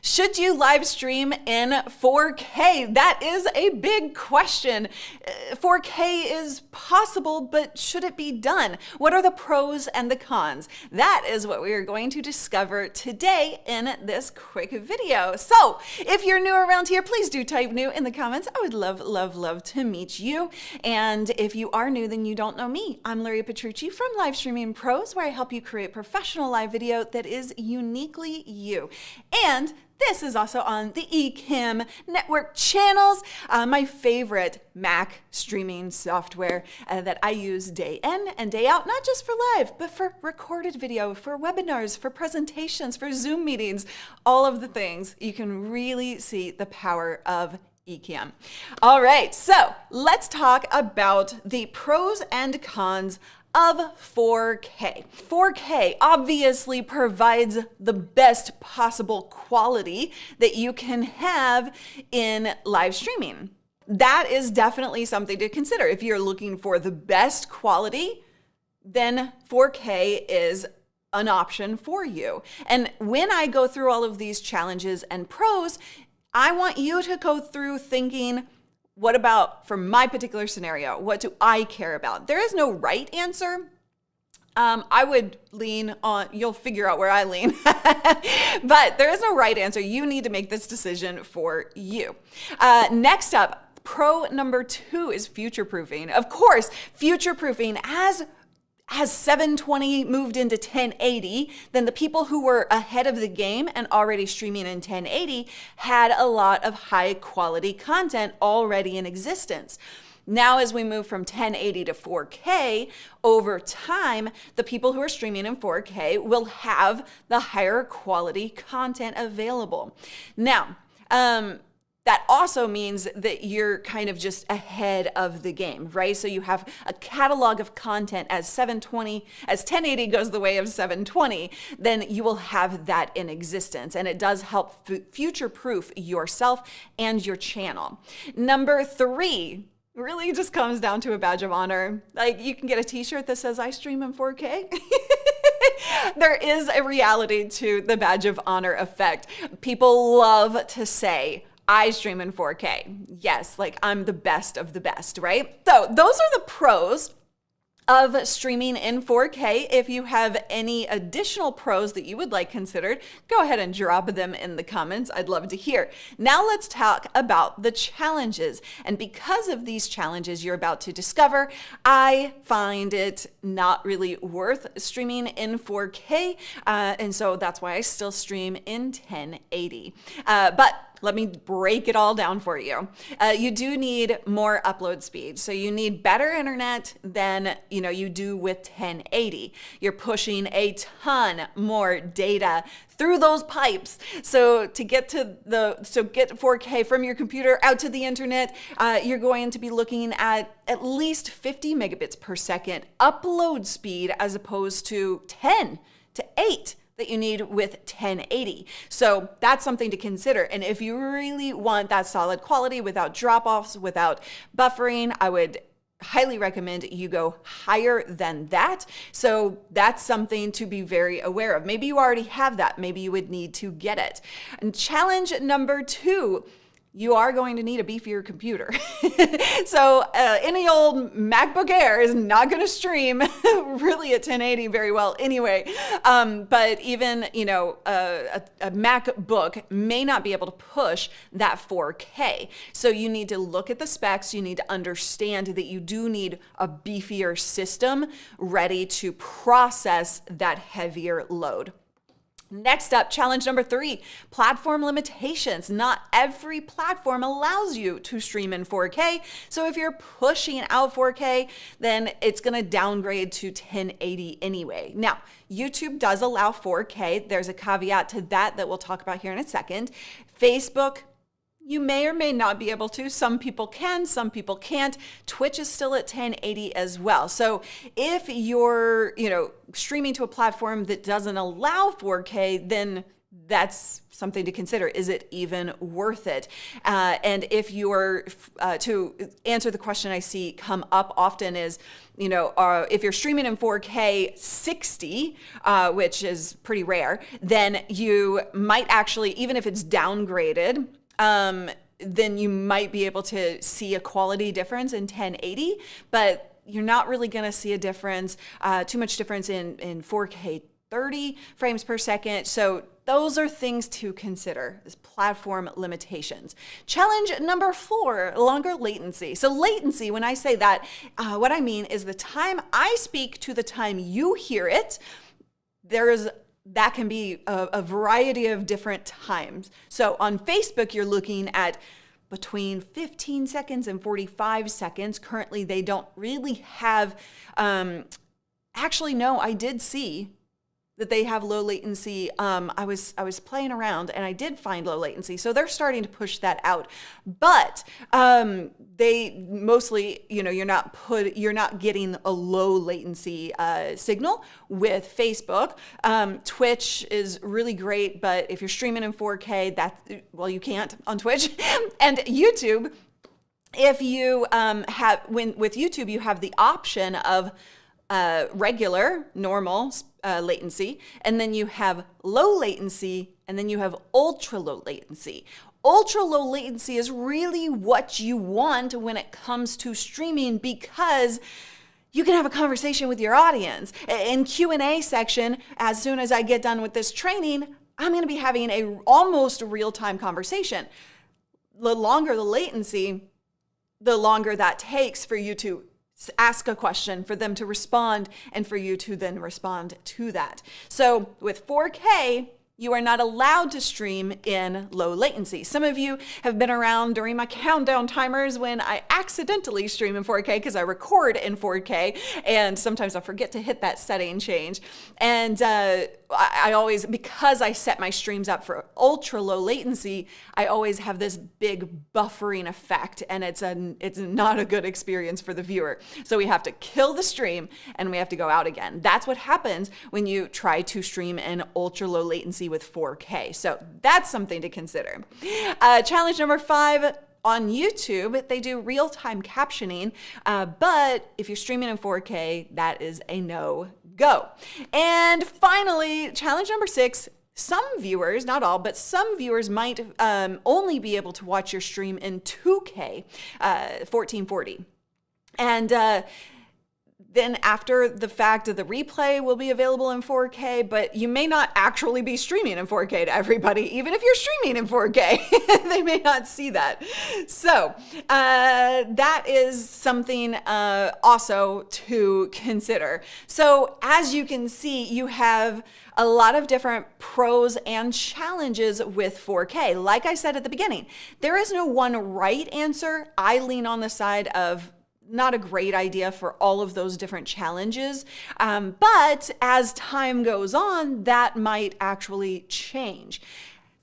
Should you live stream in 4K? That is a big question. 4K is possible, but should it be done? What are the pros and the cons? That is what we are going to discover today in this quick video. So if you're new around here, please do type new in the comments. I would love to meet you. And if you are new, then you don't know me. I'm Larry Petrucci from Live Streaming Pros, where I help you create professional live video that is uniquely you. And this is also on the Ecamm network channels, my favorite Mac streaming software that I use day in and day out, not just for live, but for recorded video, for webinars, for presentations, for Zoom meetings, all of the things. You can really see the power of Ecamm. All right, so let's talk about the pros and cons of 4K. 4K obviously provides the best possible quality that you can have in live streaming. That is definitely something to consider. If you're looking for the best quality, then 4K is an option for you. And when I go through all of these challenges and pros, I want you to go through thinking, what about, for my particular scenario, what do I care about? There is no right answer. I would lean on, you'll figure out where I lean, but there is no right answer. You need to make this decision for you. Next up, pro number 2 is future-proofing. Of course, future-proofing as 720 moved into 1080, then the people who were ahead of the game and already streaming in 1080 had a lot of high quality content already in existence. Now, as we move from 1080 to 4K, over time, the people who are streaming in 4K will have the higher quality content available. Now, that also means that you're kind of just ahead of the game, right? So you have a catalog of content as 1080 goes the way of 720, then you will have that in existence. And it does help future-proof yourself and your channel. Number 3 really just comes down to a badge of honor. Like, you can get a t-shirt that says, I stream in 4K. There is a reality to the badge of honor effect. People love to say, I stream in 4K. Yes, like I'm the best of the best, right? So those are the pros of streaming in 4K. If you have any additional pros that you would like considered, go ahead and drop them in the comments. I'd love to hear. Now let's talk about the challenges. And because of these challenges you're about to discover, I find it not really worth streaming in 4K. And so that's why I still stream in 1080. But let me break it all down for you. You do need more upload speed. So you need better internet than you do with 1080. You're pushing a ton more data through those pipes. So to get get 4K from your computer out to the internet, you're going to be looking at least 50 megabits per second upload speed as opposed to 10 to 8 that you need with 1080. So that's something to consider. And if you really want that solid quality without drop-offs, without buffering, I would highly recommend you go higher than that. So that's something to be very aware of. Maybe you already have that. Maybe you would need to get it. And challenge number 2, you are going to need a beefier computer. So any old MacBook Air is not going to stream really at 1080 very well anyway. But even, a MacBook may not be able to push that 4K. So you need to look at the specs. You need to understand that you do need a beefier system ready to process that heavier load. Next up, challenge number 3, platform limitations. Not every platform allows you to stream in 4K. So if you're pushing out 4K, then it's going to downgrade to 1080 anyway. Now, YouTube does allow 4K. There's a caveat to that we'll talk about here in a second. Facebook, you may or may not be able to. Some people can, some people can't. Twitch is still at 1080 as well. So if you're, streaming to a platform that doesn't allow 4K, then that's something to consider. Is it even worth it? And if you're, to answer the question I see come up often is, if you're streaming in 4K 60, which is pretty rare, then you might actually, even if it's downgraded, then you might be able to see a quality difference in 1080, but you're not really going to see a difference, too much difference in 4K 30 frames per second. So those are things to consider as platform limitations. Challenge number 4, longer latency. So latency, when I say that, what I mean is the time I speak to the time you hear it, that can be a variety of different times. So on Facebook, you're looking at between 15 seconds and 45 seconds. Currently, they don't really have, actually, no, I did see that they have low latency. I was playing around and I did find low latency. So they're starting to push that out. But they mostly, you're not getting a low latency signal with Facebook. Twitch is really great, but if you're streaming in 4K, you can't on Twitch. And YouTube, if you with YouTube, you have the option of regular, normal latency, and then you have low latency, and then you have ultra low latency. Ultra low latency is really what you want when it comes to streaming, because you can have a conversation with your audience. In Q&A section, as soon as I get done with this training, I'm going to be having a almost real-time conversation. The longer the latency, the longer that takes for you to ask a question, for them to respond, and for you to then respond to that. So with 4K, you are not allowed to stream in low latency. Some of you have been around during my countdown timers when I accidentally stream in 4K because I record in 4K, and sometimes I forget to hit that setting change. And I always, because I set my streams up for ultra low latency, I always have this big buffering effect, and it's not a good experience for the viewer. So we have to kill the stream and we have to go out again. That's what happens when you try to stream in ultra low latency with 4K. So that's something to consider. Challenge number 5. On YouTube, they do real-time captioning, but if you're streaming in 4K, that is a no-go. And finally, challenge number 6, some viewers, not all, but some viewers might only be able to watch your stream in 2K, 1440. And then after the fact, the replay will be available in 4K, but you may not actually be streaming in 4K to everybody. Even if you're streaming in 4K, they may not see that. So that is something also to consider. So as you can see, you have a lot of different pros and challenges with 4K. Like I said at the beginning, there is no one right answer. I lean on the side of not a great idea for all of those different challenges. But as time goes on, that might actually change.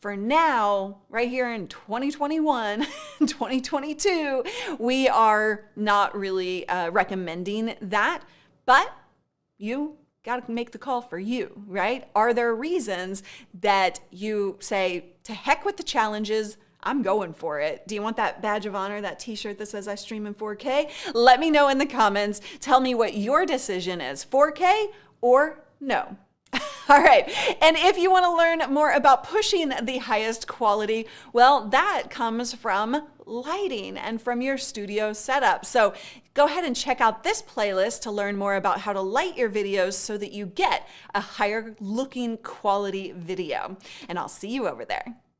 For now, right here in 2021, 2022, we are not really recommending that, but you got to make the call for you, right? Are there reasons that you say, to heck with the challenges, I'm going for it? Do you want that badge of honor, that t-shirt that says I stream in 4K? Let me know in the comments. Tell me what your decision is, 4K or no. All right, and if you want to learn more about pushing the highest quality, well, that comes from lighting and from your studio setup. So go ahead and check out this playlist to learn more about how to light your videos so that you get a higher looking quality video. And I'll see you over there.